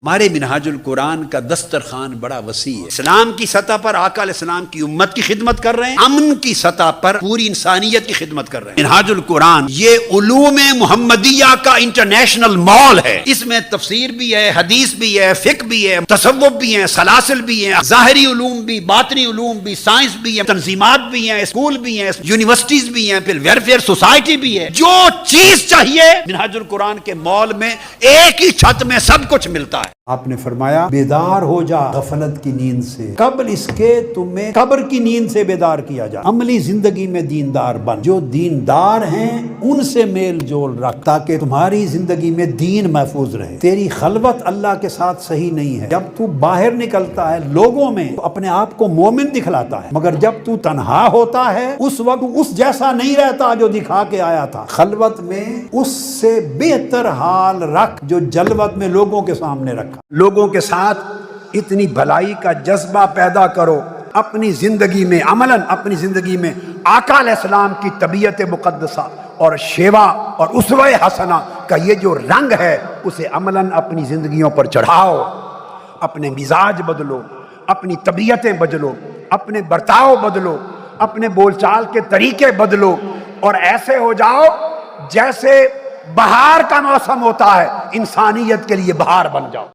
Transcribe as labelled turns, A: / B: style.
A: ہمارے منہاج القرآن کا دسترخوان بڑا وسیع ہے۔ اسلام کی سطح پر آقا علیہ السلام کی امت کی خدمت کر رہے ہیں، امن کی سطح پر پوری انسانیت کی خدمت کر رہے ہیں۔ منہاج القرآن یہ علوم محمدیہ کا انٹرنیشنل مال ہے۔ اس میں تفسیر بھی ہے، حدیث بھی ہے، فقہ بھی ہے، تصوف بھی ہے، سلاسل بھی ہیں، ظاہری علوم بھی، باطنی علوم بھی، سائنس بھی ہے، تنظیمات بھی ہیں، اسکول بھی ہیں، یونیورسٹیز بھی ہیں، پھر ویلفیئر سوسائٹی بھی ہے۔ جو چیز چاہیے منہاج القرآن کے مال میں ایک ہی چھت میں سب کچھ ملتا ہے۔
B: آپ نے فرمایا بیدار ہو جا غفلت کی نیند سے قبل اس کے تمہیں قبر کی نیند سے بیدار کیا جائے۔ عملی زندگی میں دیندار بن، جو دیندار ہیں ان سے میل جول رکھ تاکہ تمہاری زندگی میں دین محفوظ رہے۔ تیری خلوت اللہ کے ساتھ صحیح نہیں ہے۔ جب تو باہر نکلتا ہے لوگوں میں تو اپنے آپ کو مومن دکھلاتا ہے، مگر جب تو تنہا ہوتا ہے اس وقت اس جیسا نہیں رہتا جو دکھا کے آیا تھا۔ خلوت میں اس سے بہتر حال رکھ جو جلوت میں لوگوں کے سامنے رکھا۔ لوگوں کے ساتھ اتنی بھلائی کا جذبہ پیدا کرو، اپنی زندگی میں عملاً اپنی زندگی میں آقا علیہ السلام کی طبیعت مقدسہ اور شیوا اور اسوہ حسنہ کا یہ جو رنگ ہے اسے عملاً اپنی زندگیوں پر چڑھاؤ۔ اپنے مزاج بدلو، اپنی طبیعتیں بدلو، اپنے برتاؤ بدلو، اپنے بول چال کے طریقے بدلو اور ایسے ہو جاؤ جیسے بہار کا موسم ہوتا ہے، انسانیت کے لیے بہار بن جاؤ۔